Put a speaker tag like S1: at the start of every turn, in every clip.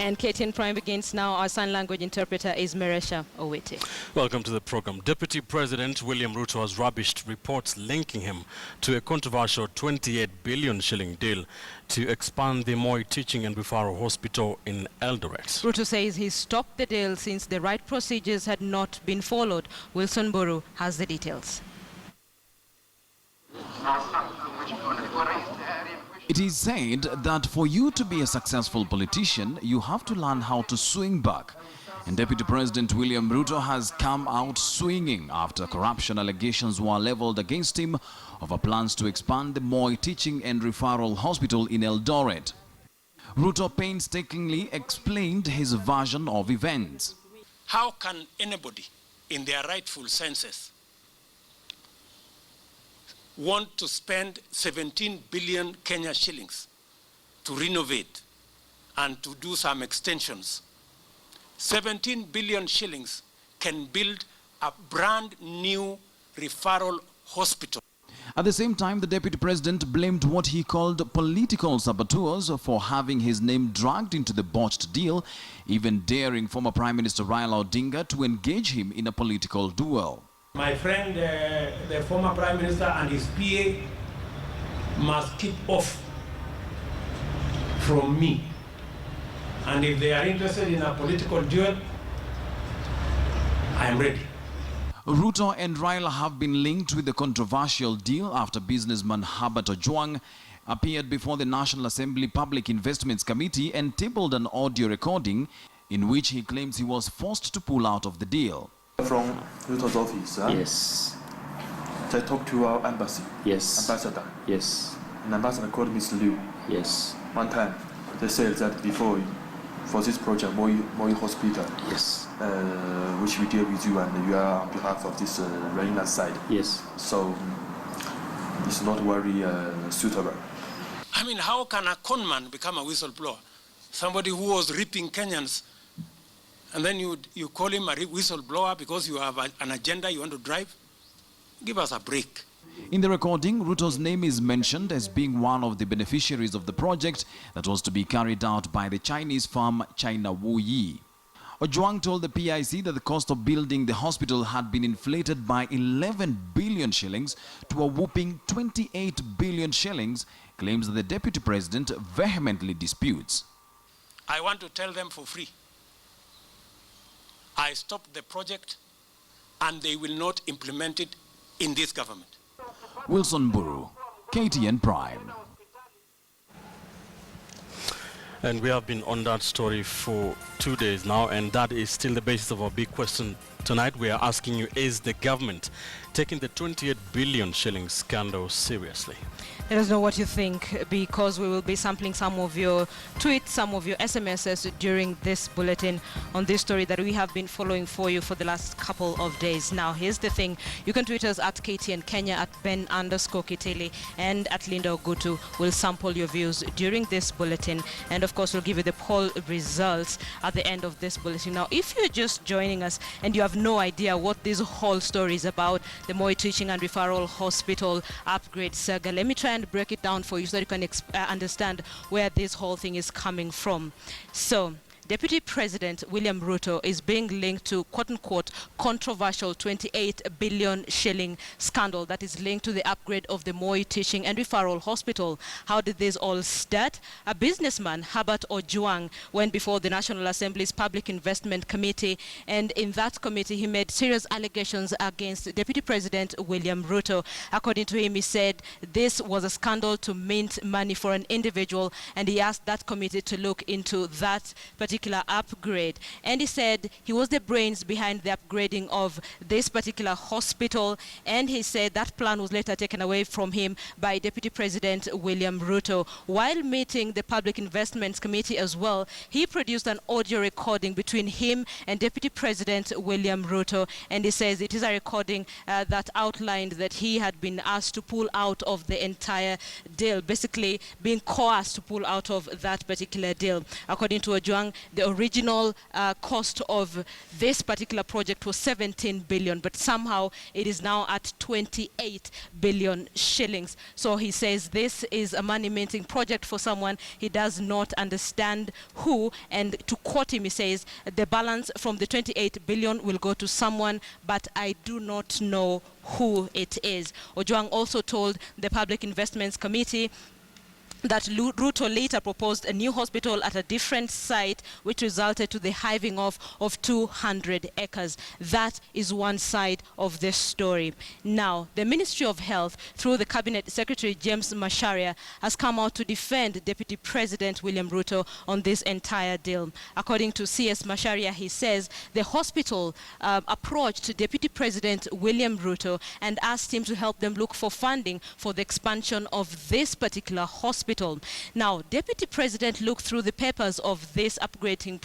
S1: And KTN Prime begins now. Our sign language interpreter is Meresha Owete.
S2: Welcome to the program. Deputy President William Ruto has rubbished reports linking him to a controversial 28 billion shilling deal to expand the Moi Teaching and Referral Hospital in Eldoret.
S1: Ruto says he stopped the deal since the right procedures had not been followed. Wilson Buru has the details.
S3: It is said that for you to be a successful politician, you have to learn how to swing back. And Deputy President William Ruto has come out swinging after corruption allegations were leveled against him over plans to expand the Moi Teaching and Referral Hospital in Eldoret. Ruto painstakingly explained his version of events.
S4: How can anybody in their rightful senses want to spend 17 billion Kenya shillings to renovate and to do some extensions? 17 billion shillings can build a brand new referral hospital.
S3: At the same time, the Deputy President blamed what he called political saboteurs for having his name dragged into the botched deal, even daring former Prime Minister Raila Odinga to engage him in a political duel.
S4: My friend, the former Prime Minister and his PA must keep off from me. And if they are interested in a political duel, I am ready.
S3: Ruto and Raila have been linked with the controversial deal after businessman Herbert Ojwang appeared before the National Assembly Public Investments Committee and tabled an audio recording in which he claims he was forced to pull out of the deal.
S5: From Ruto's office,
S6: Yes.
S5: they talked to our embassy.
S6: Yes.
S5: Ambassador.
S6: Yes.
S5: And ambassador called Miss Liu.
S6: Yes.
S5: One time, they said that before, for this project, Moi Hospital,
S6: Yes.
S5: which we deal with you and you are on behalf of this Raina side.
S6: Yes.
S5: So it's not very suitable.
S4: I mean, how can a conman become a whistleblower? Somebody who was ripping Kenyans, and then you call him a whistleblower because you have an agenda you want to drive? Give us a break.
S3: In the recording, Ruto's name is mentioned as being one of the beneficiaries of the project that was to be carried out by the Chinese firm China Wuyi. Ojwang told the PIC that the cost of building the hospital had been inflated by 11 billion shillings to a whopping 28 billion shillings, claims that the Deputy President vehemently disputes.
S4: I want to tell them for free. I stopped the project and they will not implement it in this government.
S3: Wilson Buru, KTN Prime.
S2: And we have been on that story for 2 days now, and that is still the basis of our big question tonight. We are asking you, is the government taking the 28 billion shillings scandal seriously?
S1: Let us know what you think, because we will be sampling some of your tweets, some of your SMSs during this bulletin on this story that we have been following for you for the last couple of days. Now, here's the thing. You can tweet us at KTN Kenya, at Ben_Kitele, and at Linda Ogutu. We'll sample your views during this bulletin. And of course, we'll give you the poll results at the end of this bulletin. Now, if you're just joining us and you have no idea what this whole story is about, the Moi Teaching and Referral Hospital upgrade saga, let me try and break it down for you so that you can understand where this whole thing is coming from. So, Deputy President William Ruto is being linked to quote-unquote controversial 28 billion shilling scandal that is linked to the upgrade of the Moi Teaching and Referral Hospital. How did this all start? A businessman, Herbert Ojwang, went before the National Assembly's Public Investment Committee, and in that committee he made serious allegations against Deputy President William Ruto. According to him, he said this was a scandal to mint money for an individual, and he asked that committee to look into that particular upgrade. And he said he was the brains behind the upgrading of this particular hospital, and he said that plan was later taken away from him by Deputy President William Ruto. While meeting the Public Investments Committee as well, he produced an audio recording between him and Deputy President William Ruto, and he says it is a recording that outlined that he had been asked to pull out of the entire deal, basically being coerced to pull out of that particular deal. According to Ojwang, the original cost of this particular project was 17 billion, but somehow it is now at 28 billion shillings. So he says this is a money-minting project for someone he does not understand who, and to quote him, he says, the balance from the 28 billion will go to someone, but I do not know who it is. Ojwang also told the Public Investments Committee that Ruto later proposed a new hospital at a different site, which resulted to the hiving off of 200 acres. That is one side of this story. Now, the Ministry of Health, through the Cabinet Secretary James Macharia, has come out to defend Deputy President William Ruto on this entire deal. According to CS Macharia, he says the hospital approached Deputy President William Ruto and asked him to help them look for funding for the expansion of this particular hospital. Now, Deputy President looked through the papers of this upgrading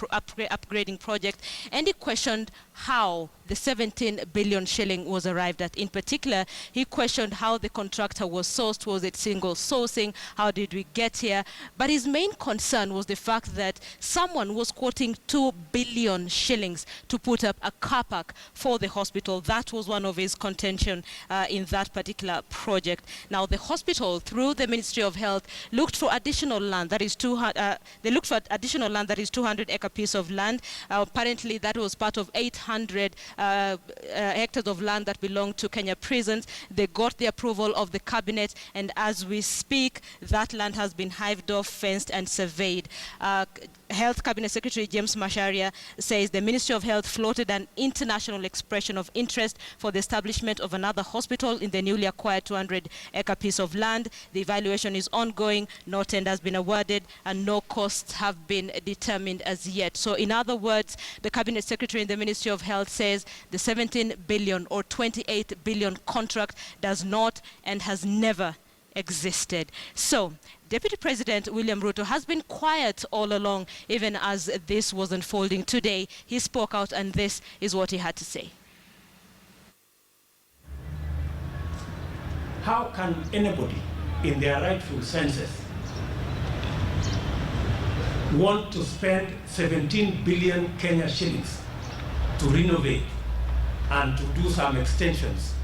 S1: project, and he questioned how the 17 billion shilling was arrived at. In particular, he questioned how the contractor was sourced. Was it single sourcing? How did we get here? But his main concern was the fact that someone was quoting 2 billion shillings to put up a car park for the hospital. That was one of his contention in that particular project. Now, the hospital, through the Ministry of Health, looked for additional land. That is 200 acre piece of land. Apparently, that was part of 800 hectares of land that belonged to Kenya prisons. They got the approval of the cabinet, and as we speak, that land has been hived off, fenced, and surveyed. Health Cabinet Secretary James Macharia says the Ministry of Health floated an international expression of interest for the establishment of another hospital in the newly acquired 200-acre piece of land. The evaluation is ongoing, no tender has been awarded, and no costs have been determined as yet. So in other words, the Cabinet Secretary in the Ministry of Health says the 17 billion or 28 billion contract does not and has never existed. So Deputy President William Ruto has been quiet all along, even as this was unfolding. Today, he spoke out, and this is what he had to say.
S4: How can anybody in their rightful senses want to spend 17 billion Kenya shillings to renovate and to do some extensions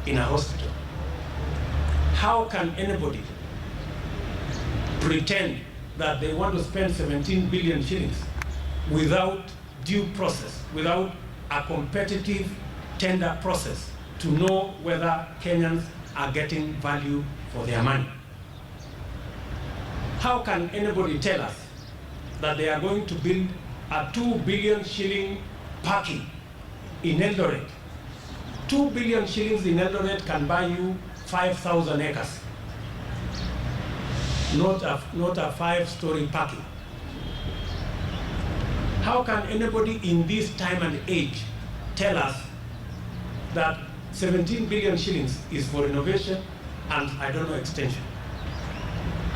S4: in a hospital? How can anybody pretend that they want to spend 17 billion shillings without due process, without a competitive tender process to know whether Kenyans are getting value for their money? How can anybody tell us that they are going to build a 2 billion shilling parking in Eldoret? 2 billion shillings in Eldoret can buy you 5,000 acres. Not a 5-story parking. How can anybody in this time and age tell us that 17 billion shillings is for renovation and, I don't know, extension?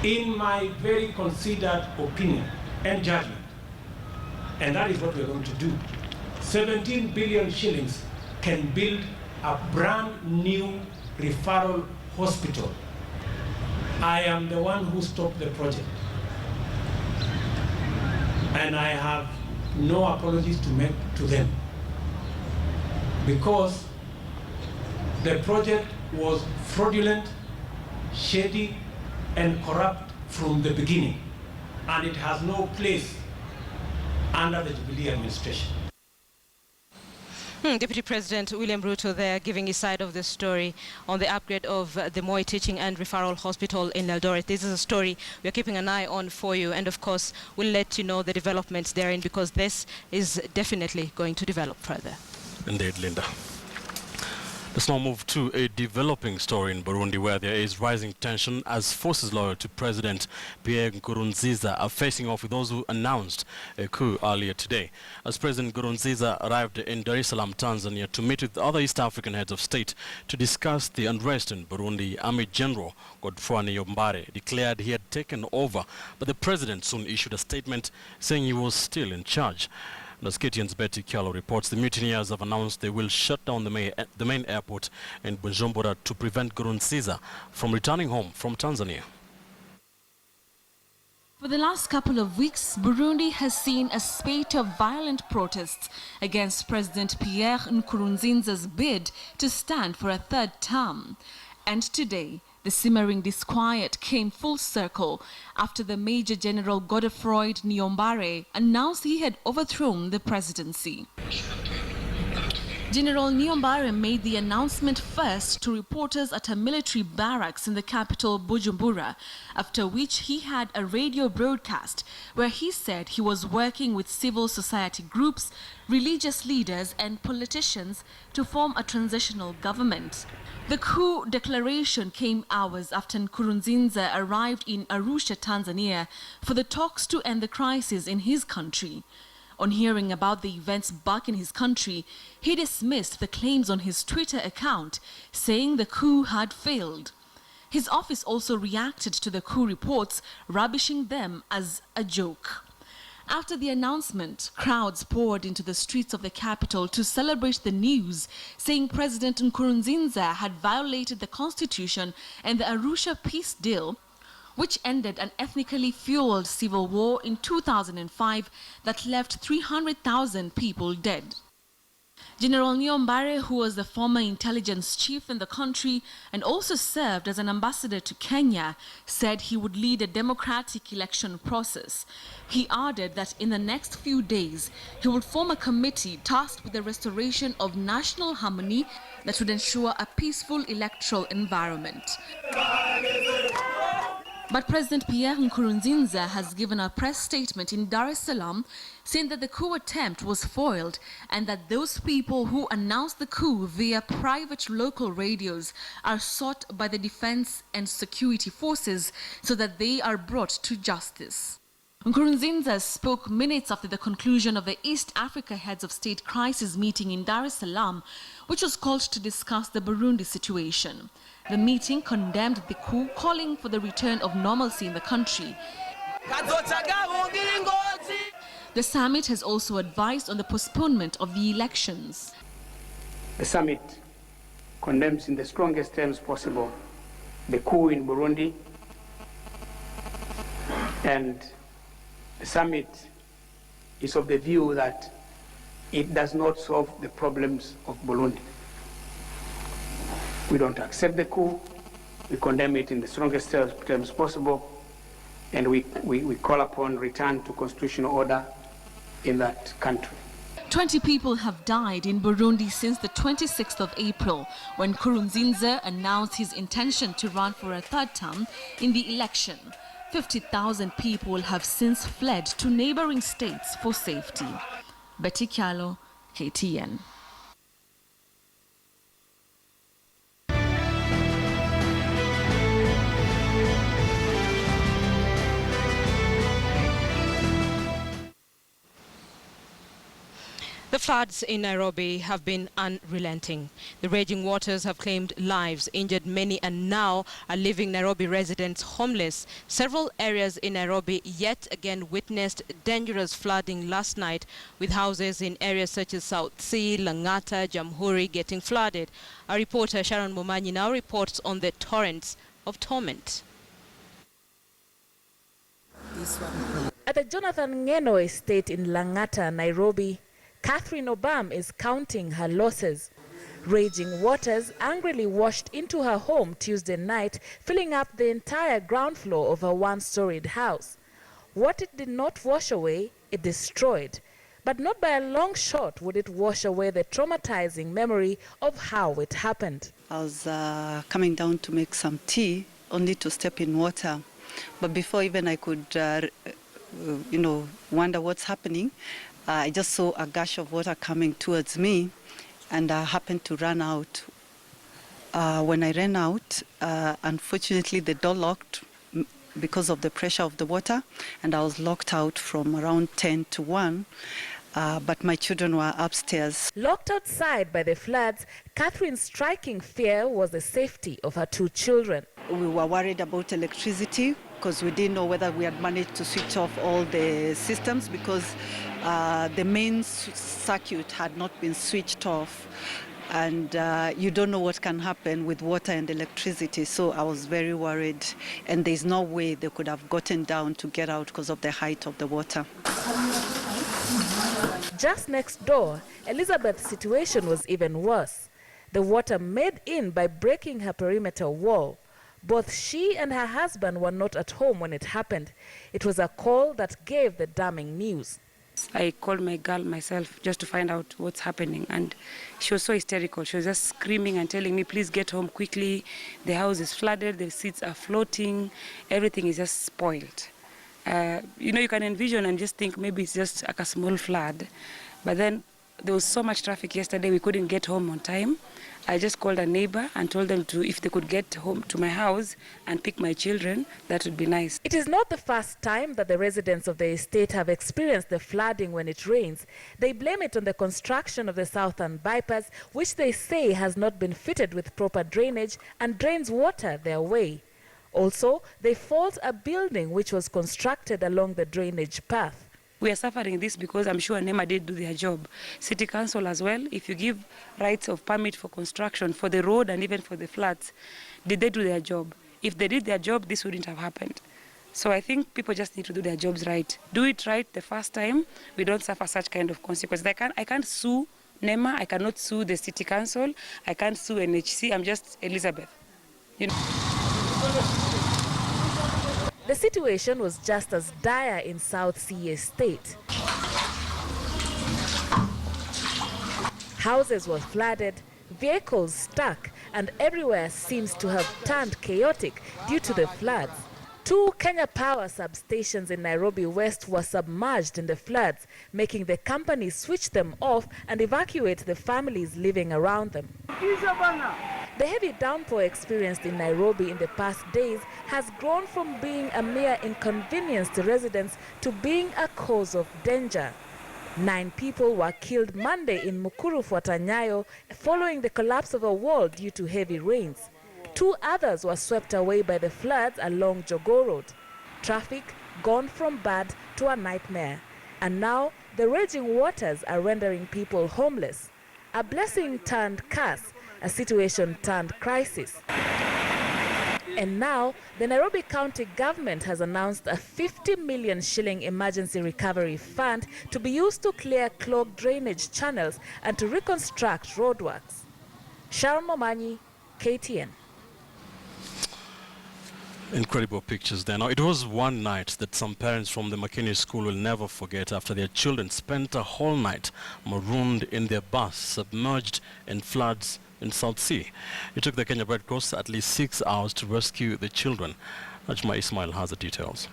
S4: In my very considered opinion and judgment, and that is what we're going to do, 17 billion shillings can build a brand new referral hospital. I am the one who stopped the project, and I have no apologies to make to them, because the project was fraudulent, shady, and corrupt from the beginning, and it has no place under the Jubilee administration.
S1: Deputy President William Ruto there giving his side of the story on the upgrade of the Moi Teaching and Referral Hospital in Eldoret. This is a story we're keeping an eye on for you, and of course we'll let you know the developments therein, because this is definitely going to develop further.
S2: Indeed, Linda. Let's now move to a developing story in Burundi, where there is rising tension as forces loyal to President Pierre Nkurunziza are facing off with those who announced a coup earlier today. As President Nkurunziza arrived in Dar es Salaam, Tanzania, to meet with other East African heads of state to discuss the unrest in Burundi, Army General Godfrey Yombare declared he had taken over, but the president soon issued a statement saying he was still in charge. As KTN's Betty Kialo reports, the mutineers have announced they will shut down the main airport in Bujumbura to prevent Nkurunziza from returning home from Tanzania.
S6: For the last couple of weeks, Burundi has seen a spate of violent protests against President Pierre Nkurunziza's bid to stand for a third term. And today, the simmering disquiet came full circle after the Major General Godefroid Niyombare announced he had overthrown the presidency. General Niyombare made the announcement first to reporters at a military barracks in the capital Bujumbura, after which he had a radio broadcast where he said he was working with civil society groups, religious leaders and politicians to form a transitional government. The coup declaration came hours after Nkurunziza arrived in Arusha, Tanzania, for the talks to end the crisis in his country. On hearing about the events back in his country, he dismissed the claims on his Twitter account, saying the coup had failed. His office also reacted to the coup reports, rubbishing them as a joke. After the announcement, crowds poured into the streets of the capital to celebrate the news, saying President Nkurunziza had violated the constitution and the Arusha peace deal, which ended an ethnically fueled civil war in 2005 that left 300,000 people dead. General Niyombare, who was the former intelligence chief in the country and also served as an ambassador to Kenya, said he would lead a democratic election process. He added that in the next few days, he would form a committee tasked with the restoration of national harmony that would ensure a peaceful electoral environment. But President Pierre Nkurunziza has given a press statement in Dar es Salaam saying that the coup attempt was foiled and that those people who announced the coup via private local radios are sought by the defense and security forces so that they are brought to justice. Nkurunziza spoke minutes after the conclusion of the East Africa Heads of State Crisis meeting in Dar es Salaam, which was called to discuss the Burundi situation. The meeting condemned the coup, calling for the return of normalcy in the country. The summit has also advised on the postponement of the elections.
S7: The summit condemns in the strongest terms possible the coup in Burundi, and the summit is of the view that it does not solve the problems of Burundi. We don't accept the coup, we condemn it in the strongest terms possible, and we call upon return to constitutional order in that country.
S6: 20 people have died in Burundi since the 26th of April, when Nkurunziza announced his intention to run for a third term in the election. 50,000 people have since fled to neighboring states for safety. Betty Kyalo, KTN.
S1: The floods in Nairobi have been unrelenting. The raging waters have claimed lives, injured many, and now are leaving Nairobi residents homeless. Several areas in Nairobi yet again witnessed dangerous flooding last night, with houses in areas such as South C, Langata, Jamhuri getting flooded. Our reporter Sharon Momanyi now reports on the torrents of torment.
S8: At the Jonathan Ngeno estate in Langata, Nairobi, Catherine Obam is counting her losses. Raging waters angrily washed into her home Tuesday night, filling up the entire ground floor of her one-storied house. What it did not wash away, it destroyed. But not by a long shot would it wash away the traumatizing memory of how it happened.
S9: I was coming down to make some tea, only to step in water. But before even I could, wonder what's happening, I just saw a gush of water coming towards me, and I happened to run out. When I ran out, unfortunately the door locked because of the pressure of the water, and I was locked out from around 10 to 1, but my children were upstairs.
S8: Locked outside by the floods, Catherine's striking fear was the safety of her two children.
S9: We were worried about electricity because we didn't know whether we had managed to switch off all the systems, because the main circuit had not been switched off. and you don't know what can happen with water and electricity. So I was very worried, and there's no way they could have gotten down to get out because of the height of the water.
S8: Just next door, Elizabeth's situation was even worse. The water made in by breaking her perimeter wall. Both she and her husband were not at home when it happened. It was a call that gave the damning news.
S10: I called my girl myself just to find out what's happening, and she was so hysterical. She was just screaming and telling me, please get home quickly. The house is flooded, the seats are floating, everything is just spoiled. You can envision and just think maybe it's just like a small flood. But then there was so much traffic yesterday, we couldn't get home on time. I just called a neighbor and told them if they could get home to my house and pick my children, that would be nice.
S8: It is not the first time that the residents of the estate have experienced the flooding when it rains. They blame it on the construction of the southern bypass, which they say has not been fitted with proper drainage and drains water their way. Also, they fault a building which was constructed along the drainage path.
S10: We are suffering this because I'm sure NEMA did do their job. City Council as well, if you give rights of permit for construction, for the road and even for the flats, did they do their job? If they did their job, this wouldn't have happened. So I think people just need to do their jobs right. Do it right the first time, we don't suffer such kind of consequences. I can't sue NEMA, I cannot sue the City Council, I can't sue NHC, I'm just Elizabeth.
S8: The situation was just as dire in South Sea Estate. Houses were flooded, vehicles stuck, and everywhere seems to have turned chaotic due to the floods. 2 Kenya Power substations in Nairobi West were submerged in the floods, making the company switch them off and evacuate the families living around them. The heavy downpour experienced in Nairobi in the past days has grown from being a mere inconvenience to residents to being a cause of danger. 9 people were killed Monday in Mukuru, Nyayo, following the collapse of a wall due to heavy rains. 2 others were swept away by the floods along Jogoo Road. Traffic gone from bad to a nightmare. And now the raging waters are rendering people homeless. A blessing turned curse, a situation turned crisis. And now the Nairobi County government has announced a 50 million shilling emergency recovery fund to be used to clear clogged drainage channels and to reconstruct roadworks. Sharon Momanyi, KTN.
S2: Incredible pictures there. Now, it was one night that some parents from the Makini school will never forget after their children spent a whole night marooned in their bus, submerged in floods in South Sea. It took the Kenya Red Cross at least 6 hours to rescue the children. Najma Ismail has the details.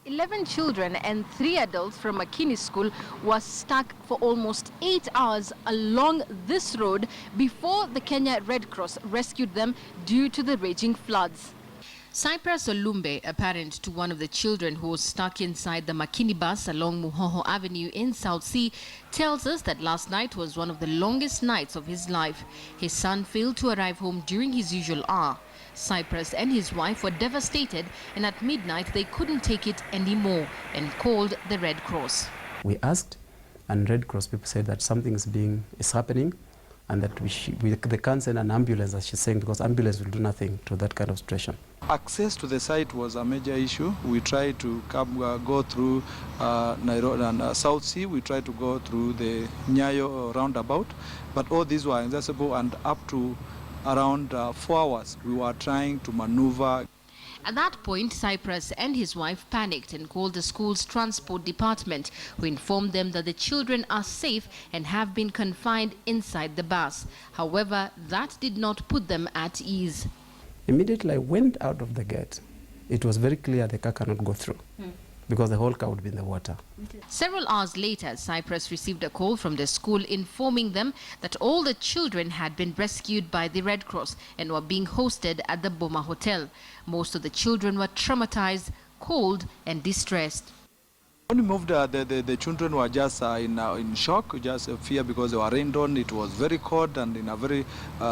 S11: 11 children and 3 adults from Makini school were stuck for almost 8 hours along this road before the Kenya Red Cross rescued them due to the raging floods. Cyprus Olumbe, a parent to one of the children who was stuck inside the Makini bus along Muhoho Avenue in South Sea, tells us that last night was one of the longest nights of his life. His son failed to arrive home during his usual hour. Cyprus and his wife were devastated, and at midnight they couldn't take it anymore and called the Red Cross.
S12: We asked, and Red Cross people said that something is happening, and that they can't send an ambulance, as she's saying, because ambulance will do nothing to that kind of situation.
S13: Access to the site was a major issue. We tried to go through Nairobi and South Sea. We tried to go through the Nyayo roundabout, but all these were inaccessible, and up to around 4 hours we were trying to maneuver.
S11: At that point, Cyprus and his wife panicked and called the school's transport department, who informed them that the children are safe and have been confined inside the bus. However, that did not put them at ease.
S12: Immediately I went out of the gate. It was very clear the car cannot go through because the whole car would be in the water.
S11: Several hours later, Cyprus received a call from the school informing them that all the children had been rescued by the Red Cross and were being hosted at the Boma Hotel. Most of the children were traumatized, cold and distressed.
S13: When we moved, the children were just in shock, just fear because they were rained on. It was very cold and in a very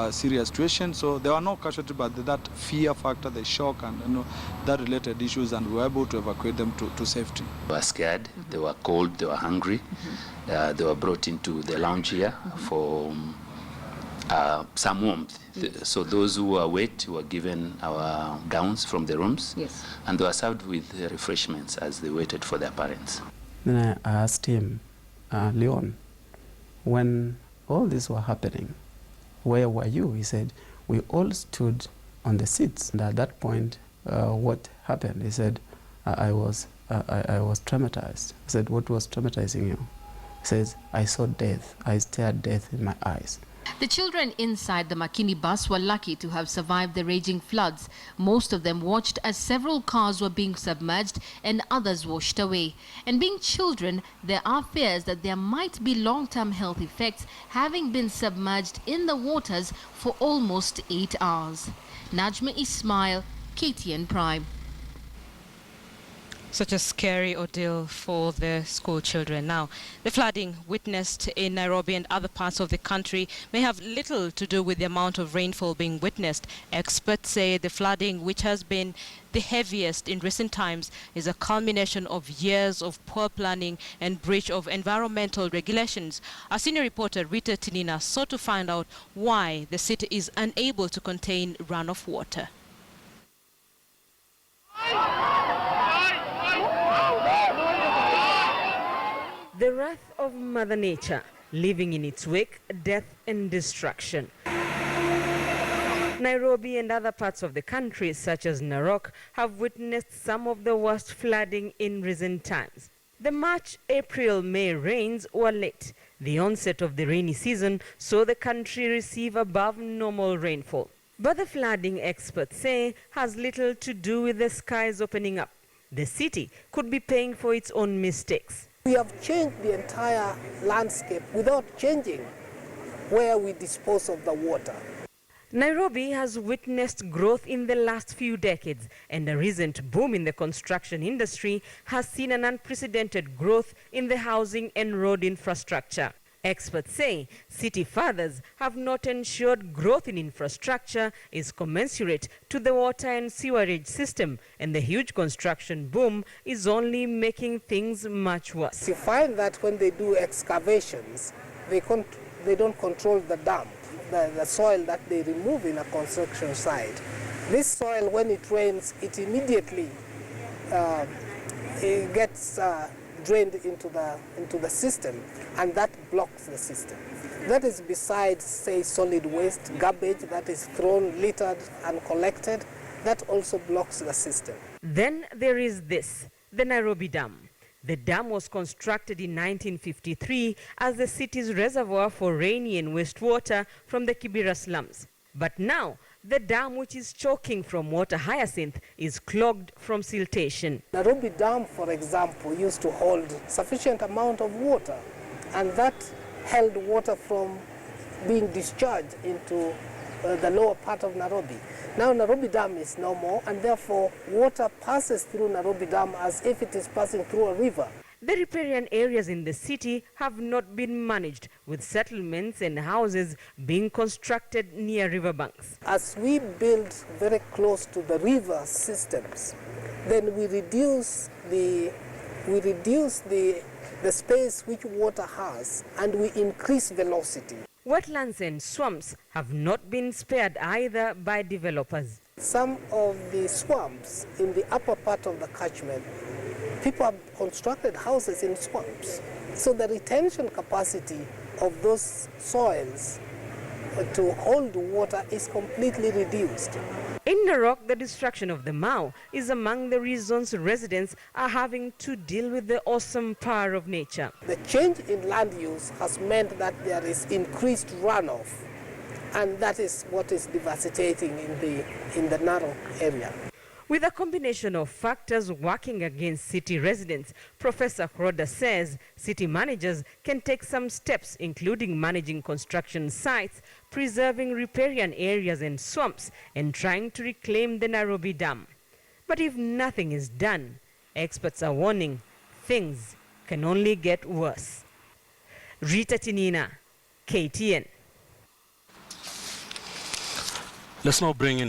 S13: serious situation. So there were no casualties, but that fear factor, the shock, and that related issues, and we were able to evacuate them to safety.
S14: They were scared, they were cold, they were hungry. They were brought into the lounge here for some warmth. So those who were wet were given our gowns from the rooms, and they were served with refreshments as they waited for their parents.
S12: Then I asked him, Leon, when all this were happening, where were you? He said, we all stood on the seats. And at that point, what happened? He said, I was traumatized. I said, what was traumatizing you? He says, I saw death. I stared death in my eyes.
S11: The children inside the Makini bus were lucky to have survived the raging floods. Most of them watched as several cars were being submerged and others washed away. And being children, there are fears that there might be long-term health effects having been submerged in the waters for almost 8 hours. Najma Ismail, KTN Prime.
S1: Such a scary ordeal for the school children. Now, the flooding witnessed in Nairobi and other parts of the country may have little to do with the amount of rainfall being witnessed. Experts say the flooding, which has been the heaviest in recent times, is a culmination of years of poor planning and breach of environmental regulations. Our senior reporter Rita Tinina sought to find out why the city is unable to contain runoff water.
S15: The wrath of Mother Nature, leaving in its wake death and destruction. Nairobi and other parts of the country, such as Narok, have witnessed some of the worst flooding in recent times. The March, April, May rains were late. The onset of the rainy season saw the country receive above normal rainfall. But the flooding, experts say, has little to do with the skies opening up. The city could be paying for its own mistakes.
S16: We have changed the entire landscape without changing where we dispose of the water.
S15: Nairobi has witnessed growth in the last few decades, and a recent boom in the construction industry has seen an unprecedented growth in the housing and road infrastructure. Experts say city fathers have not ensured growth in infrastructure is commensurate to the water and sewerage system, and the huge construction boom is only making things much worse.
S16: You find that when they do excavations, they don't control the dump, the soil that they remove in a construction site. This soil, when it rains, it immediately it gets drained into the system, and that blocks the system. That is besides, say, solid waste, garbage that is thrown, littered, and collected. That also blocks the system.
S15: Then there is this, the Nairobi Dam. The dam was constructed in 1953 as the city's reservoir for rainy and wastewater from the Kibera slums. But now, the dam, which is choking from water hyacinth, is clogged from siltation.
S16: Nairobi Dam, for example, used to hold sufficient amount of water, and that held water from being discharged into the lower part of Nairobi. Now Nairobi Dam is no more, and therefore water passes through Nairobi Dam as if it is passing through a river.
S15: The riparian areas in the city have not been managed, with settlements and houses being constructed near riverbanks.
S16: As we build very close to the river systems, then we reduce the space which water has, and we increase velocity.
S15: Wetlands and swamps have not been spared either by developers.
S16: Some of the swamps in the upper part of the catchment, people have constructed houses in swamps. So the retention capacity of those soils to hold water is completely reduced.
S15: In Narok, the destruction of the Mau is among the reasons residents are having to deal with the awesome power of nature.
S16: The change in land use has meant that there is increased runoff, and that is what is devastating in the Narok area.
S15: With a combination of factors working against city residents, Professor Kroda says city managers can take some steps, including managing construction sites, preserving riparian areas and swamps, and trying to reclaim the Nairobi Dam. But if nothing is done, experts are warning things can only get worse. Rita Tinina, KTN.
S2: Let's now bring in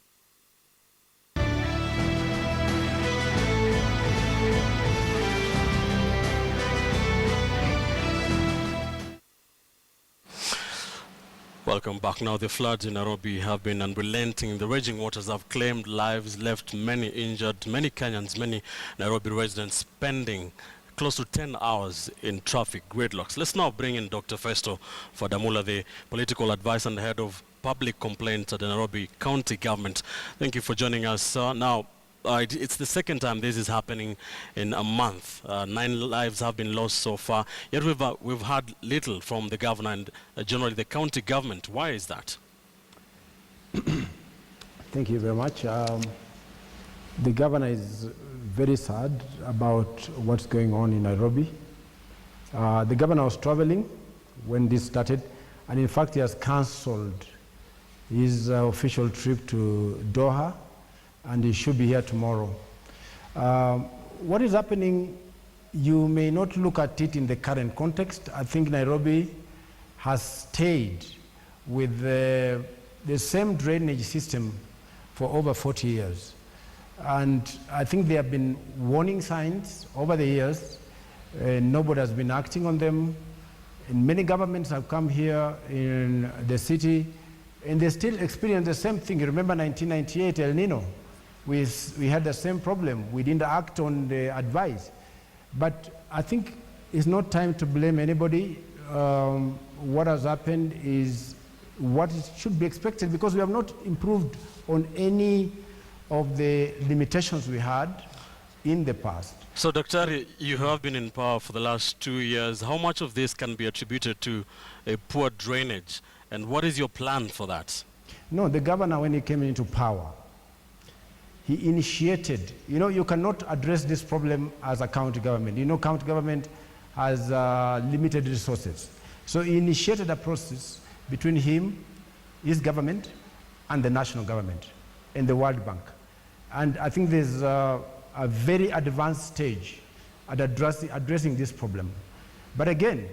S2: Welcome back. Now, the floods in Nairobi have been unrelenting. The raging waters have claimed lives, left many injured, many Kenyans, many Nairobi residents spending close to 10 hours in traffic gridlocks. Let's now bring in Dr. Festo Fadamula, the political advisor and head of public complaints at the Nairobi County Government. Thank you for joining us. Now, it's the second time this is happening in a month. 9 lives have been lost so far. Yet we've heard little from the governor and generally the county government. Why is that?
S17: Thank you very much. The governor is very sad about what's going on in Nairobi. The governor was traveling when this started, and in fact he has cancelled his official trip to Doha, and he should be here tomorrow. What is happening, you may not look at it in the current context. I think Nairobi has stayed with the same drainage system for over 40 years. And I think there have been warning signs over the years. Nobody has been acting on them. And many governments have come here in the city, and they still experience the same thing. You remember 1998 El Nino? We had the same problem. We didn't act on the advice. But I think it's not time to blame anybody. What has happened is what should be expected, because we have not improved on any of the limitations we had in the past.
S2: So, Dr. You have been in power for the last 2 years. How much of this can be attributed to a poor drainage? And what is your plan for that?
S17: No, the governor, when he came into power, he initiated, you cannot address this problem as a county government. County government has limited resources. So he initiated a process between him, his government, and the national government, and the World Bank. And I think there's a very advanced stage at addressing this problem. But again,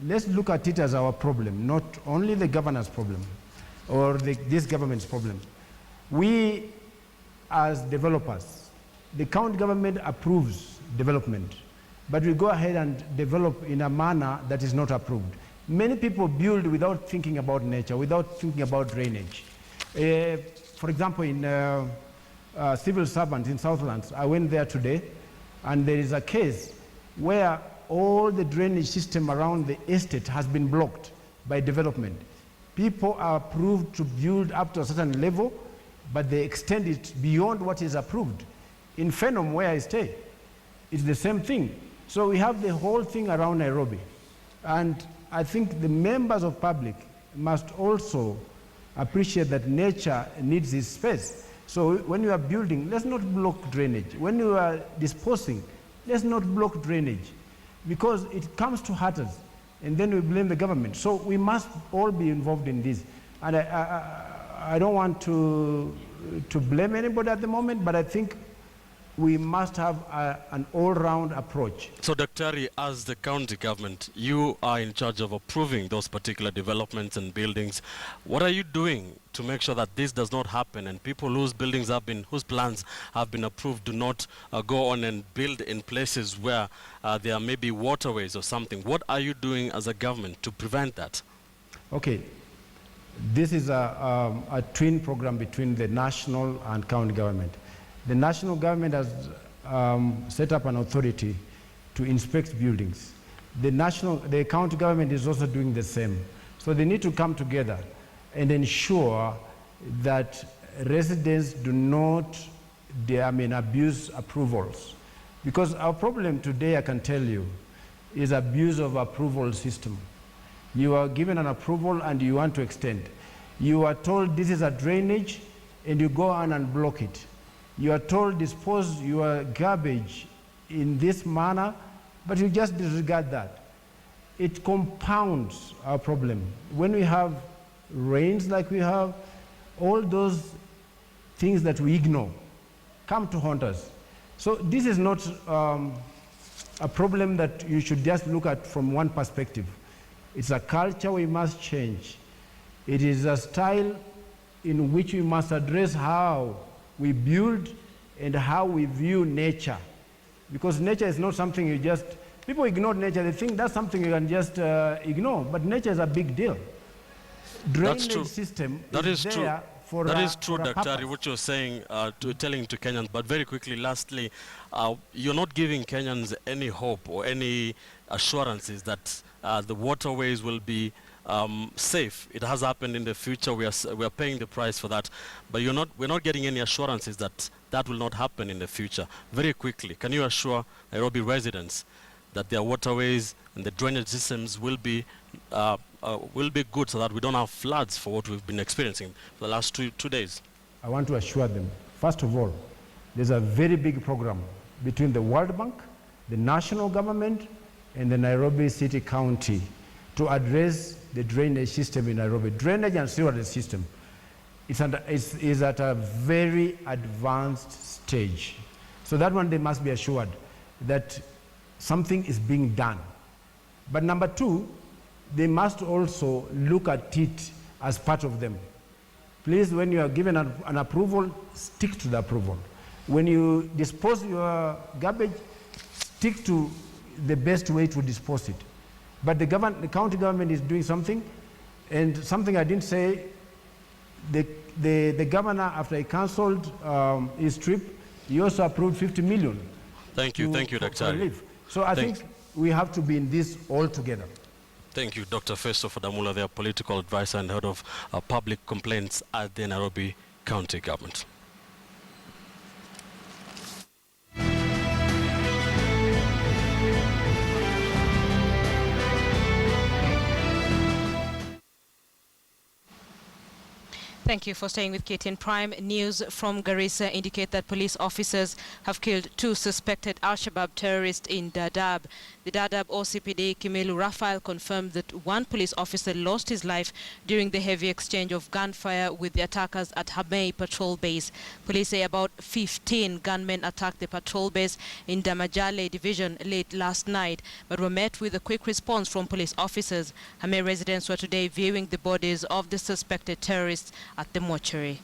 S17: let's look at it as our problem, not only the governor's problem or this government's problem. We, as developers, the county government approves development, but we go ahead and develop in a manner that is not approved. Many people build without thinking about nature, without thinking about drainage. For example, in civil servants in Southlands, I went there today, and there is a case where all the drainage system around the estate has been blocked by development. People are approved to build up to a certain level, but they extend it beyond what is approved. In Phenom, where I stay, it's the same thing. So we have the whole thing around Nairobi. And I think the members of public must also appreciate that nature needs its space. So when you are building, let's not block drainage. When you are disposing, let's not block drainage, because it comes to hurt us, and then we blame the government. So we must all be involved in this. And I don't want to blame anybody at the moment, but I think we must have an all-round approach.
S2: So, Dr. as the county government, you are in charge of approving those particular developments and buildings. What are you doing to make sure that this does not happen, and people whose plans have been approved do not go on and build in places where there may be waterways or something? What are you doing as a government to prevent that?
S17: Okay. This is a twin program between the national and county government. The national government has set up an authority to inspect buildings. The county government is also doing the same. So they need to come together and ensure that residents do not abuse approvals. Because our problem today, I can tell you, is abuse of approval system. You are given an approval and you want to extend. You are told this is a drainage, and you go on and block it. You are told dispose your garbage in this manner, but you just disregard that. It compounds our problem. When we have rains like we have, all those things that we ignore come to haunt us. So this is not a problem that you should just look at from one perspective. It's a culture we must change. It is a style in which we must address how we build and how we view nature. Because nature is not something you just, people ignore nature, they think that's something you can just ignore, but nature is a big deal. Drainage system is there for
S2: That
S17: a,
S2: is true,
S17: for a
S2: Dr.
S17: purpose.
S2: what you're saying, telling to Kenyans. But very quickly, lastly, you're not giving Kenyans any hope or any assurances that the waterways will be safe. It has happened in the future. We are paying the price for that. But we're not getting any assurances that that will not happen in the future. Very quickly, can you assure Nairobi residents that their waterways and the drainage systems will be good so that we don't have floods for what we've been experiencing for the last two days?
S17: I want to assure them, first of all, there's a very big program between the World Bank, the national government, and the Nairobi City County to address the drainage system in Nairobi. Drainage and sewerage system is at a very advanced stage. So that one, they must be assured that something is being done. But number two, they must also look at it as part of them. Please, when you are given an approval, stick to the approval. When you dispose your garbage, stick to the best way to dispose it. But the county government is doing something, and something I didn't say, the governor, after he cancelled his trip, he also approved 50 million.
S2: Thank you, Dr.
S17: Relief. So I think we have to be in this all together.
S2: Thank you, Dr. Festo Fadamula, their political advisor and head of public complaints at the Nairobi County Government.
S1: Thank you for staying with KTN Prime. News from Garissa indicate that police officers have killed 2 suspected Al-Shabaab terrorists in Dadaab. The Dadaab OCPD Kimelu Raphael confirmed that 1 police officer lost his life during the heavy exchange of gunfire with the attackers at Hamei patrol base. Police say about 15 gunmen attacked the patrol base in Damajale division late last night, but were met with a quick response from police officers. Hamei residents were today viewing the bodies of the suspected terrorists at the mortuary.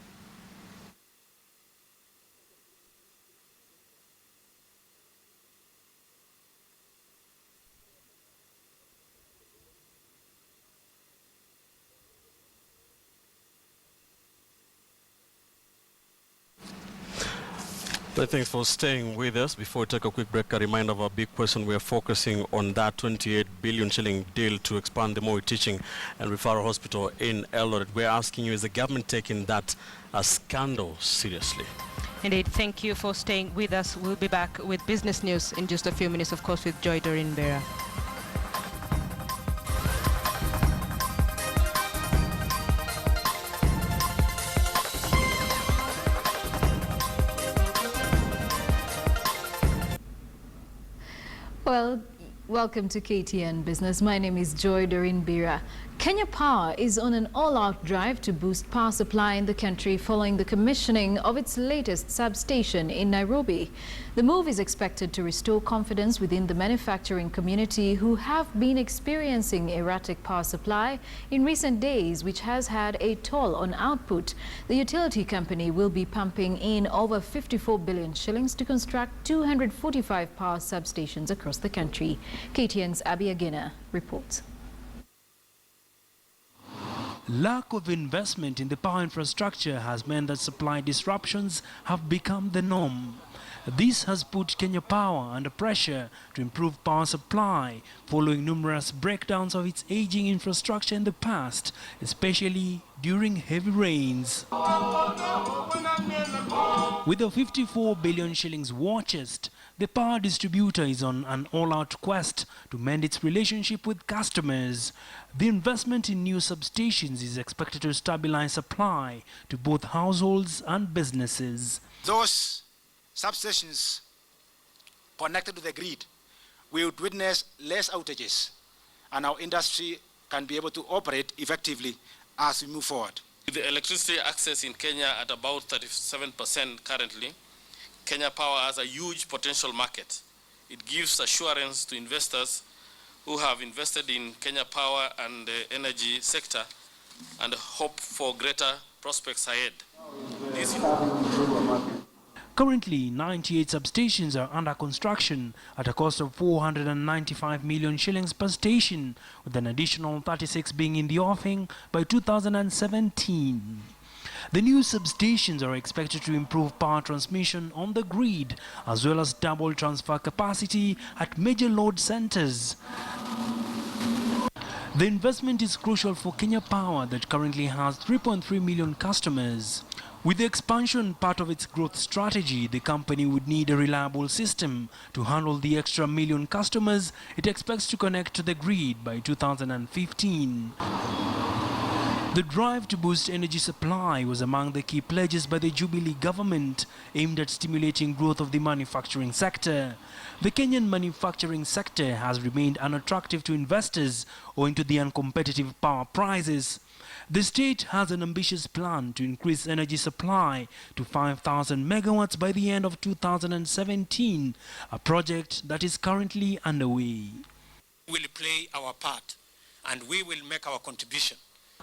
S2: Thanks for staying with us. Before we take a quick break, a reminder of our big question. We are focusing on that 28 billion shilling deal to expand the Moi Teaching and Referral Hospital in Eldoret. We're asking you, is the government taking that scandal seriously?
S1: Indeed, thank you for staying with us. We'll be back with business news in just a few minutes, of course, with Joy Doreen Bera.
S18: Well, welcome to KTN Business. My name is Joy Doreen Bera. Kenya Power is on an all-out drive to boost power supply in the country following the commissioning of its latest substation in Nairobi. The move is expected to restore confidence within the manufacturing community, who have been experiencing erratic power supply in recent days, which has had a toll on output. The utility company will be pumping in over 54 billion shillings to construct 245 power substations across the country. KTN's Abby Agena reports.
S19: Lack of investment in the power infrastructure has meant that supply disruptions have become the norm. This has put Kenya Power under pressure to improve power supply following numerous breakdowns of its aging infrastructure in the past, especially during heavy rains. With the 54 billion shillings war chest, the power distributor is on an all-out quest to mend its relationship with customers. The investment in new substations is expected to stabilize supply to both households and businesses.
S20: Those substations connected to the grid, we would witness less outages, and our industry can be able to operate effectively as we move forward.
S21: With the electricity access in Kenya at about 37% currently, Kenya Power has a huge potential market It gives assurance to investors who have invested in Kenya Power and the energy sector and hope for greater prospects ahead.
S19: Currently, 98 substations are under construction at a cost of 495 million shillings per station, with an additional 36 being in the offing by 2017. The new substations are expected to improve power transmission on the grid, as well as double transfer capacity at major load centers. The investment is crucial for Kenya Power, that currently has 3.3 million customers. With the expansion part of its growth strategy, the company would need a reliable system to handle the extra million customers it expects to connect to the grid by 2015. The drive to boost energy supply was among the key pledges by the Jubilee government, aimed at stimulating growth of the manufacturing sector. The Kenyan manufacturing sector has remained unattractive to investors owing to the uncompetitive power prices. The state has an ambitious plan to increase energy supply to 5,000 megawatts by the end of 2017, a project that is currently underway.
S4: We will play our part and we will make our contribution.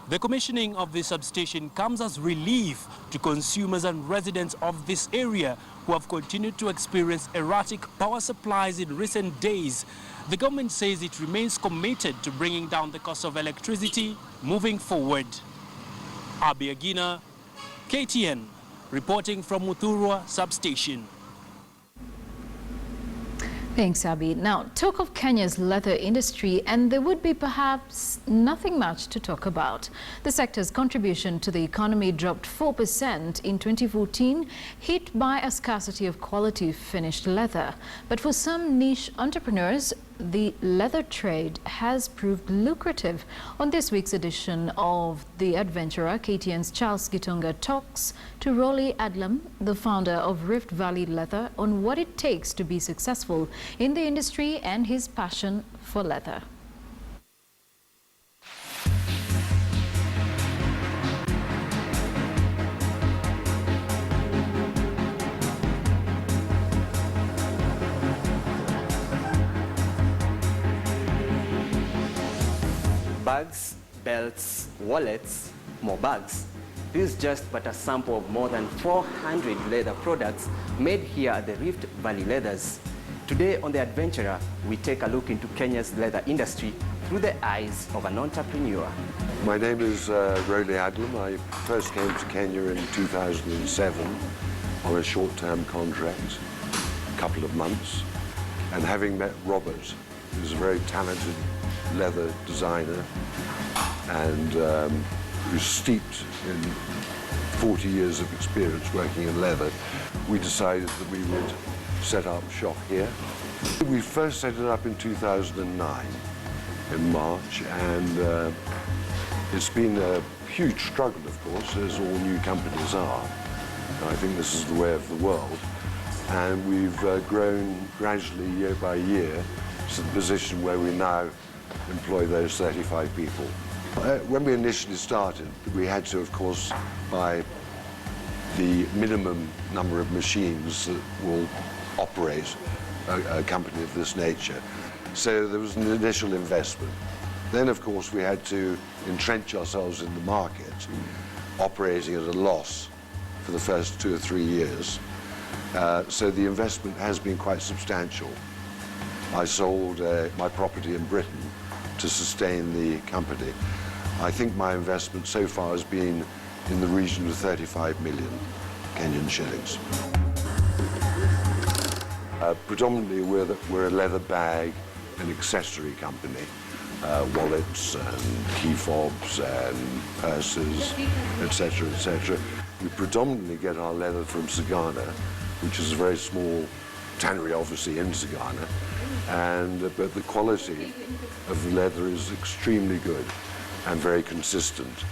S5: The commissioning of the substation comes as relief to consumers and residents of this area who have continued to experience erratic power supplies in recent days. The government says it remains committed to bringing down the cost of electricity moving forward. Abi Agina, KTN, reporting from Muthurwa substation.
S18: Thanks, Abi. Now, talk of Kenya's leather industry, and there would be perhaps nothing much to talk about. The sector's contribution to the economy dropped 4% in 2014, hit by a scarcity of quality finished leather. But for some niche entrepreneurs, the leather trade has proved lucrative. On this week's edition of The Adventurer, KTN's Charles Gitonga talks to Rolly Adlam, the founder of Rift Valley Leather, on what it takes to be successful in the industry and his passion for leather.
S22: Bags, belts, wallets, more bags. This is just but a sample of more than 400 leather products made here at the Rift Valley Leathers. Today on The Adventurer, we take a look into Kenya's leather industry through the eyes of an entrepreneur.
S23: My name is Rolly Adlam. I first came to Kenya in 2007 on a short-term contract, a couple of months, and having met Robert, who's a very talented leather designer and who's steeped in 40 years of experience working in leather, we decided that we would set up shop here. We first set it up in 2009 in March, and it's been a huge struggle, of course, as all new companies are. I think this is the way of the world, and we've grown gradually year by year to the position where we now employ those 35 people. When we initially started, we had to, of course, buy the minimum number of machines that will operate a company of this nature. So there was an initial investment. Then, of course, we had to entrench ourselves in the market, operating at a loss for the first 2 or 3 years. So the investment has been quite substantial. I sold my property in Britain to sustain the company. I think my investment so far has been in the region of 35 million Kenyan shillings. Predominantly, we're a leather bag and accessory company. Wallets and key fobs and purses, etc., etc. We predominantly get our leather from Sagana, which is a very small tannery, obviously, in Sagana. But the quality of the leather is extremely good and very consistent.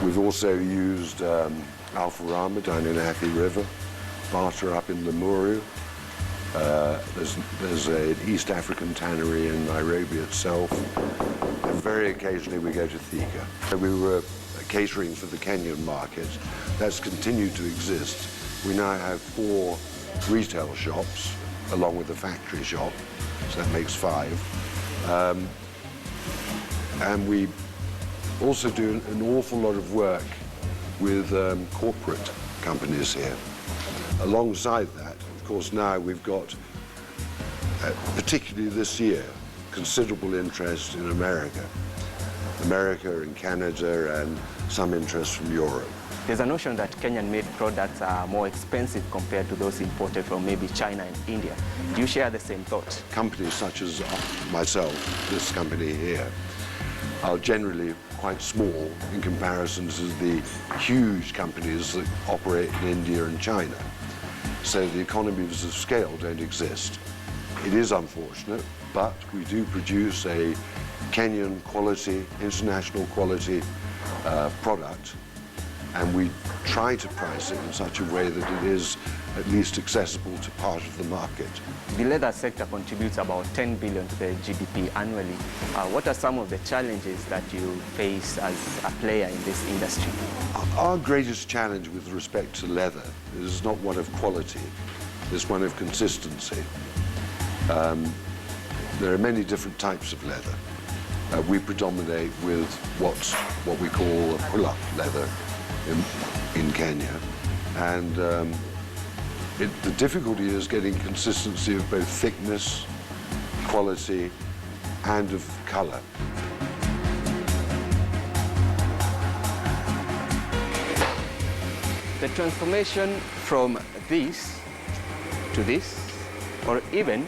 S23: We've also used Alfarama down in Athi River, Bata up in Limuru. There's an East African tannery in Nairobi itself, and very occasionally we go to Thika. We were catering for the Kenyan market. That's continued to exist. We now have 4 retail shops along with the factory shop, so that makes 5. And we also do an awful lot of work with corporate companies here. Alongside that, of course, now we've got, particularly this year, considerable interest in America and Canada, and some interest from Europe.
S22: There's a notion that Kenyan-made products are more expensive compared to those imported from maybe China and India. Do you share the same thought?
S23: Companies such as myself, this company here, are generally quite small in comparison to the huge companies that operate in India and China. So the economies of scale don't exist. It is unfortunate, but we do produce a Kenyan quality, international quality product, and we try to price it in such a way that it is at least accessible to part of the market.
S22: The leather sector contributes about 10 billion to the GDP annually. What are some of the challenges that you face as a player in this industry?
S23: Our greatest challenge with respect to leather is not one of quality, it's one of consistency. There are many different types of leather. We predominate with what we call a pull-up leather in Kenya, and the difficulty is getting consistency of both thickness, quality, and of colour.
S22: The transformation from this to this, or even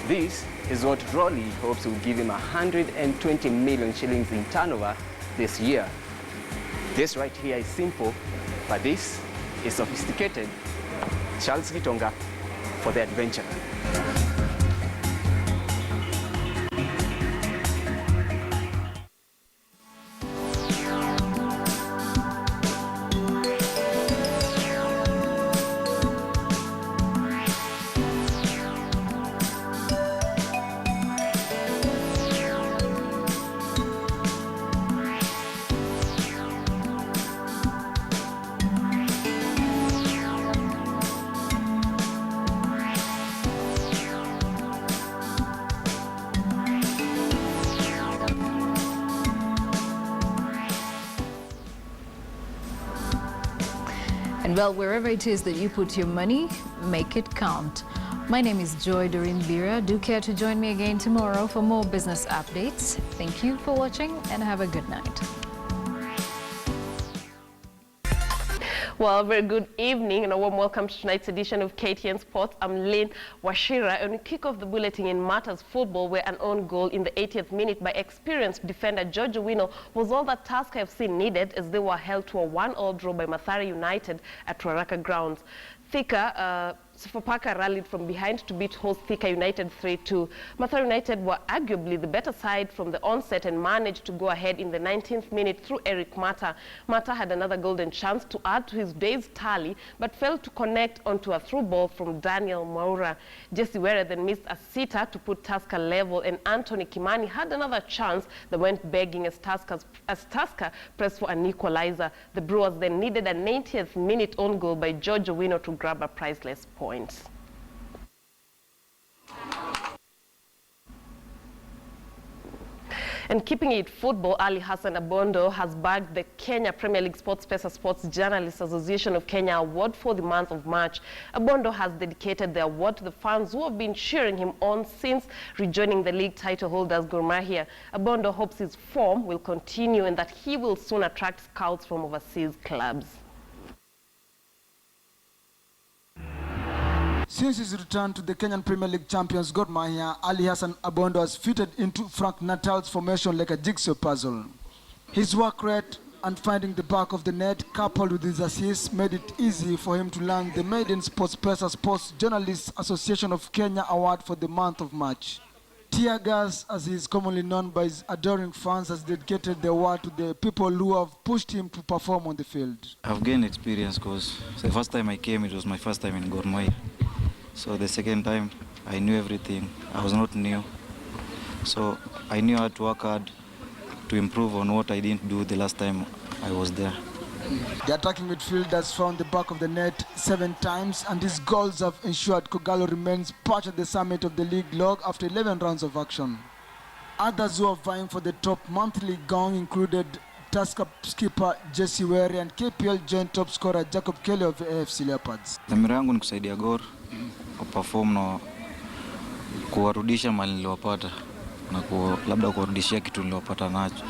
S22: this, is what Rolly hopes will give him 120 million shillings in turnover this year. This right here is simple, but this is sophisticated. Charles Gitonga for The Adventure.
S18: And well, wherever it is that you put your money, make it count. My name is Joy Doreen Bira. Do care to join me again tomorrow for more business updates. Thank you for watching and have a good night.
S3: Well, very good evening and a warm welcome to tonight's edition of KTN Sports. I'm Lynn Washira, and we kick off the bulletin in matters football, where an own goal in the 80th minute by experienced defender George Owino was all that Tusker FC needed as they were held to a 1-1 draw by Mathare United at Ruaraka grounds. Sofapaka rallied from behind to beat host Thika United 3-2. Mathare United were arguably the better side from the onset and managed to go ahead in the 19th minute through Eric Mata. Mata had another golden chance to add to his day's tally, but failed to connect onto a through ball from Daniel Maura. Jesse Were then missed a sitter to put Tusker level, and Anthony Kimani had another chance that went begging as Tusker pressed for an equalizer. The Brewers then needed a 90th minute own goal by George Owino to grab a priceless point. And keeping it football, Ali Hassan Abondo has bagged the Kenya Premier League Sports Pesa Sports Journalists Association of Kenya award for the month of March. Abondo has dedicated the award to the fans who have been cheering him on since rejoining the league title holders Gor Mahia. Abondo hopes his form will continue and that he will soon attract scouts from overseas clubs.
S6: Since his return to the Kenyan Premier League champions Gor Mahia, Ali Hassan Abondo has fitted into Frank Natal's formation like a jigsaw puzzle. His work rate and finding the back of the net, coupled with his assists, made it easy for him to land the Maiden Sports Pesa Sports Journalists Association of Kenya award for the month of March. Tear Gas, as he is commonly known by his adoring fans, has dedicated the award to the people who have pushed him to perform on the field.
S7: I've gained experience because the first time I came, it was my first time in Gor Mahia. So the second time, I knew everything. I was not new. So I knew how to work hard to improve on what I didn't do the last time I was there.
S6: The attacking midfielders found the back of the net 7 times, and his goals have ensured Kogalo remains part of the summit of the league log after 11 rounds of action. Others who are vying for the top monthly gong included Tusker skipper Jesse Were and KPL joint top scorer Jacob Kelly of the AFC Leopards.
S7: Dhamira yangu ni kusaidia Gor perform na kuwarudisha mali niliyopata na labda kuwarudishia kitu niliyopata nacho.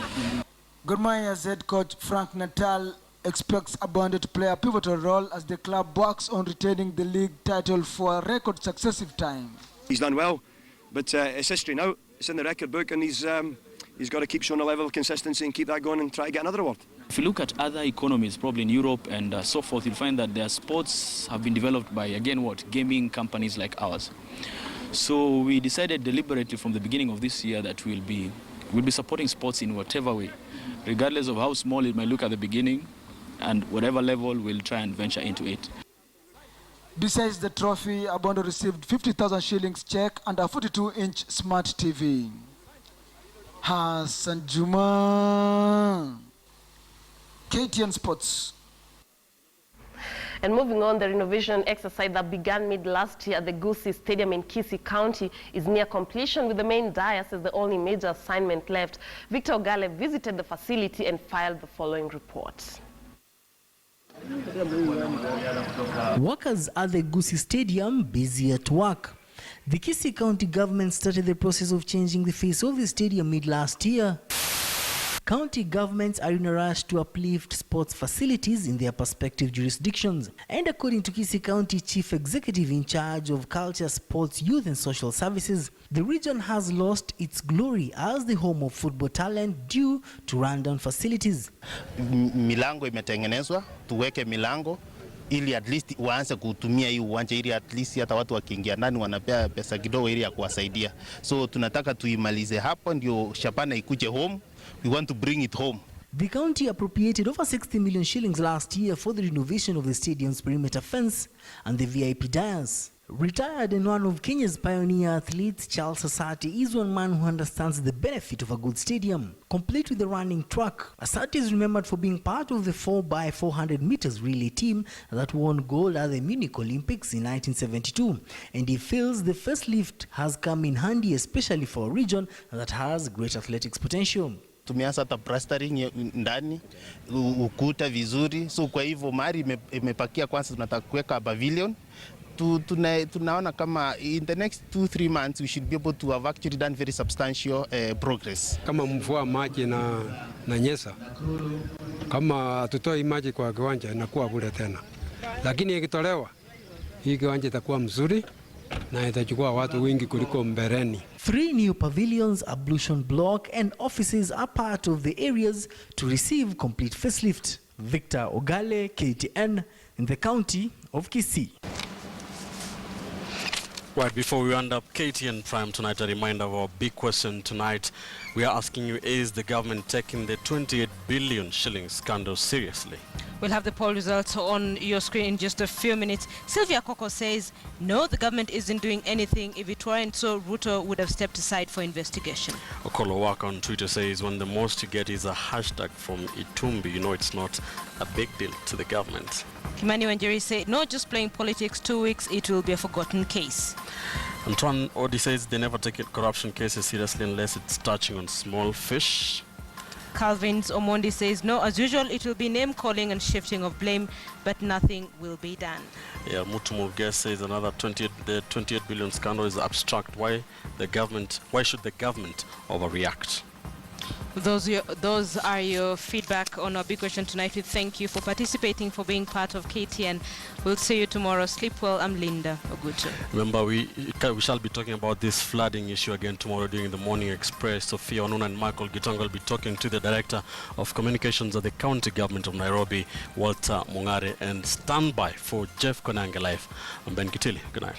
S6: Gor Mahia's head coach Frank Natal expects Abondo to play a pivotal role as the club works on retaining the league title for a record successive time.
S8: He's done well, but it's history now. It's in the record book, and he's got to keep showing a level of consistency and keep that going and try to get another award.
S9: If you look at other economies, probably in Europe and so forth, you'll find that their sports have been developed by, again, gaming companies like ours. So we decided deliberately from the beginning of this year that we'll be supporting sports in whatever way, regardless of how small it might look at the beginning, and whatever level we'll try and venture into it.
S6: Besides the trophy, Abondo received 50,000 shillings check and a 42-inch smart TV. Hassan Juma, KTN Sports.
S3: And moving on, the renovation exercise that began mid-last year at the Gusii Stadium in Kisii County is near completion, with the main dais as the only major assignment left. Victor Ogale visited the facility and filed the following report.
S10: Workers at the Gusii Stadium busy at work. The Kisii County government started the process of changing the face of the stadium mid-last year. County governments are in a rush to uplift sports facilities in their respective jurisdictions. And according to Kisii County Chief Executive in charge of Culture, Sports, Youth and Social Services, the region has lost its glory as the home of football talent due to rundown facilities.
S24: Milango imetengenezwa, tuweke milango ili at least waanze kutumia hii uwanja, ili at least hata watu wakiingia ndani wanapea pesa kidogo ili ya kuwasaidia. So tunataka tuimalize hapo ndio Shabana ikuje home. We want to bring it home.
S10: The county appropriated over 60 million shillings last year for the renovation of the stadium's perimeter fence and the VIP dais. Retired and one of Kenya's pioneer athletes, Charles Asati is one man who understands the benefit of a good stadium, complete with the running track. Asati is remembered for being part of the 4x400 meters relay team that won gold at the Munich Olympics in 1972, and he feels the facelift has come in handy, especially for a region that has great athletics potential.
S24: Tumeanza hata plastering ndani, ukuta vizuri, so kwa hivyo mari imepakia. Kwanza tunataka kuweka pavilion. Tunaona kama in the next 2-3 months we should be able to have actually done very substantial progress.
S25: Kama mvua maji na nyesa, kama tutoi maji kwa kiwanja inakuwa bure tena, lakini ikitolewa hii kiwanja itakuwa mzuri na itachukua watu wengi kuliko mbeleni.
S10: 3 new pavilions, ablution block and offices are part of the areas to receive complete facelift. Victor Ogale, KTN, in the county of Kisii.
S2: Right, before we end up KTN Prime tonight, a reminder of our big question tonight. We are asking you, is the government taking the 28 billion shillings scandal seriously?
S1: We'll have the poll results on your screen in just a few minutes. Sylvia Koko says, no, the government isn't doing anything. If it weren't so, Ruto would have stepped aside for investigation.
S2: Okolo Waka on Twitter says, when the most you get is a hashtag from Itumbi, you know it's not a big deal to the government.
S1: Kimani Wanjeri said, no, just playing politics, 2 weeks, it will be a forgotten case.
S2: Antoine Odi says they never take corruption cases seriously unless it's touching on small fish.
S1: Calvin Omondi says, no, as usual, it will be name-calling and shifting of blame, but nothing will be done.
S2: Yeah, Mutu Murges says the 28 billion scandal is abstract. Why should the government overreact?
S1: Those are your feedback on our big question tonight. We thank you for participating, for being part of KTN. We'll see you tomorrow. Sleep well. I'm Linda Ogutu.
S2: Remember, we shall be talking about this flooding issue again tomorrow during the Morning Express. Sophia Onuna and Michael Gitonga will be talking to the Director of Communications at the County Government of Nairobi, Walter Mungare, and stand by for Jeff Konange Live. I'm Ben Kitili. Good night.